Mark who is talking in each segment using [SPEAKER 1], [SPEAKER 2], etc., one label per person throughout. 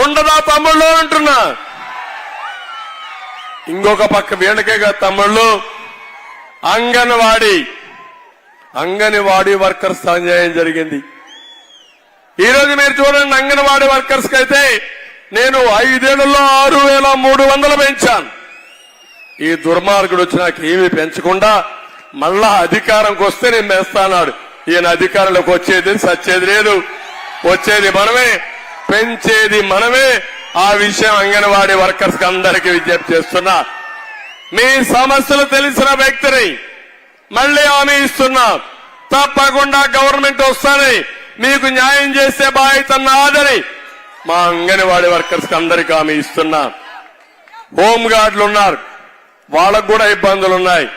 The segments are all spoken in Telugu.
[SPEAKER 1] ఉండదా తమ్ముళ్ళు అంటున్నా. ఇంకొక పక్క వీళ్ళకేగా తమ్ముళ్ళు అంగన్వాడీ వర్కర్స్ అన్యాయం జరిగింది. ఈరోజు మీరు చూడండి, అంగన్వాడీ వర్కర్స్ కైతే నేను 5 ఏళ్లలో 6,300 పెంచాను. ఈ దుర్మార్గుడు వచ్చి నాకు ఏమీ పెంచకుండా మళ్ళా అధికారంకి వస్తే నేను పెంచుతాన్నాడు. ఈయన అధికారంలోకి వచ్చేది సచ్చేది లేదు, వచ్చేది మనమే, పెంచేది మనమే. ఆ విషయం అంగన్వాడీ వర్కర్స్ అందరికీ విజ్ఞప్తి చేస్తున్నా. మీ సమస్యలు తెలిసిన వ్యక్తిని మళ్లీ హామీ ఇస్తున్నా, తప్పకుండా గవర్నమెంట్ వస్తానే మీకు న్యాయం చేసే బాధ్యత నాదని మా అంగన్వాడీ వర్కర్స్ అందరికీ హామీ ఇస్తున్నా. హోంగార్డులు ఉన్నారు, వాళ్ళకు కూడా ఇబ్బందులున్నాయి.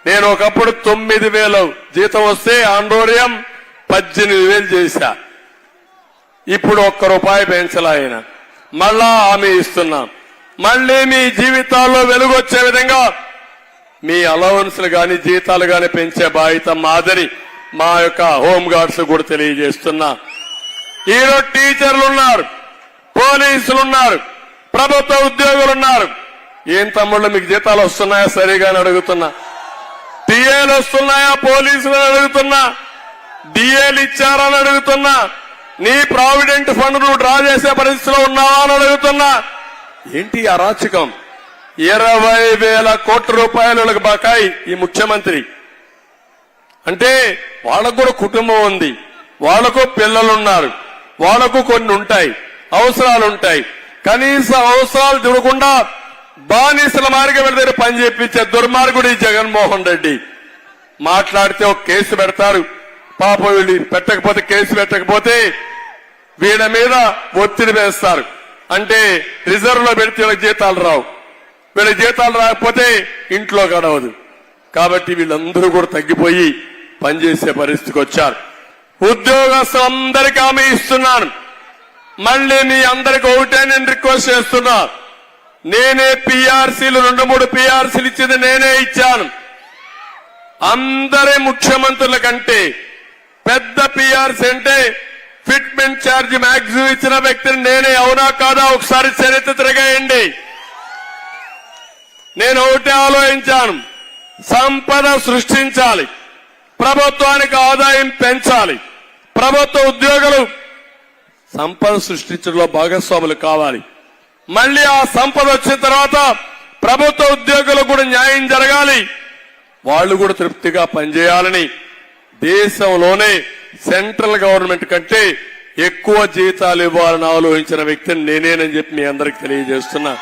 [SPEAKER 1] నేను ఒకప్పుడు 9,000 జీతం వస్తే ఆందోళన 18,000 చేశా. ఇప్పుడు ₹1 పెంచలా ఆయన. మళ్ళా హామీ ఇస్తున్నాం, మళ్లీ మీ జీవితాల్లో వెలుగొచ్చే విధంగా మీ అలవెన్స్లు గాని జీతాలు గాని పెంచే బాధ్యత మాదని మా యొక్క హోంగార్డ్స్ కూడా తెలియజేస్తున్నా. ఈరోజు టీచర్లు ఉన్నారు, పోలీసులు ఉన్నారు, ప్రభుత్వ ఉద్యోగులు ఉన్నారు. ఏం తమ్ముళ్ళు మీకు జీతాలు వస్తున్నాయా సరిగా అని అడుగుతున్నా. టీఏలు వస్తున్నాయా పోలీసులు అడుగుతున్నా. డిఏలు ఇచ్చారని అడుగుతున్నా. నీ ప్రావిడెంట్ ఫండ్ నువ్వు డ్రా చేసే పరిస్థితిలో ఉన్నావా అని అడుగుతున్నా. ఏంటి అరాచకం? 20,000 కోట్ల రూపాయలకు బకాయి ఈ ముఖ్యమంత్రి. అంటే వాళ్ళకు కూడా కుటుంబం ఉంది, వాళ్లకు పిల్లలున్నారు, వాళ్లకు కొన్ని ఉంటాయి, అవసరాలుంటాయి. కనీస అవసరాలు చూడకుండా బానిసల మార్గం దగ్గర పని చేపించే దుర్మార్గుడు ఈ జగన్మోహన్ రెడ్డి. మాట్లాడితే ఒక కేసు పెడతారు, పాపం వీళ్ళు పెట్టకపోతే కేసు పెట్టకపోతే వీళ్ళ మీద ఒత్తిడి వేస్తారు. అంటే రిజర్వ్ లో పెడితే వీళ్ళకి జీతాలు రావు, వీళ్ళకి జీతాలు రాకపోతే ఇంట్లో గడవదు. కాబట్టి వీళ్ళందరూ కూడా తగ్గిపోయి పనిచేసే పరిస్థితికి వచ్చారు. ఉద్యోగస్తులందరికీ హామీ ఇస్తున్నాను, మళ్లీ మీ అందరికి ఒకటే నేను రిక్వెస్ట్ చేస్తున్నా. నేనే పీఆర్సీలు 2-3 పీఆర్సీలు ఇచ్చింది నేనే ఇచ్చాను. అందరి ముఖ్యమంత్రుల కంటే పెద్ద పీఆర్సీ అంటే ఫిట్మెంట్ ఛార్జ్ మ్యాక్సిమం ఇచ్చిన వ్యక్తిని నేనే. అవునా కాదా? ఒకసారి చరిత్ర తిరగేయండి. నేను ఒకటే ఆలోచించాను, సంపద సృష్టించాలి, ప్రభుత్వానికి ఆదాయం పెంచాలి, ప్రభుత్వ ఉద్యోగులు సంపద సృష్టించడంలో భాగస్వాములు కావాలి. మళ్లీ ఆ సంపద వచ్చిన తర్వాత ప్రభుత్వ ఉద్యోగులకు కూడా న్యాయం జరగాలి, వాళ్లు కూడా తృప్తిగా పనిచేయాలని దేశంలోనే సెంట్రల్ గవర్నమెంట్ కంటే ఎక్కువ జీతాలు ఇవ్వాలని ఆలోచించిన వ్యక్తిని నేనేనని చెప్పి మీ అందరికి తెలియజేస్తున్నా.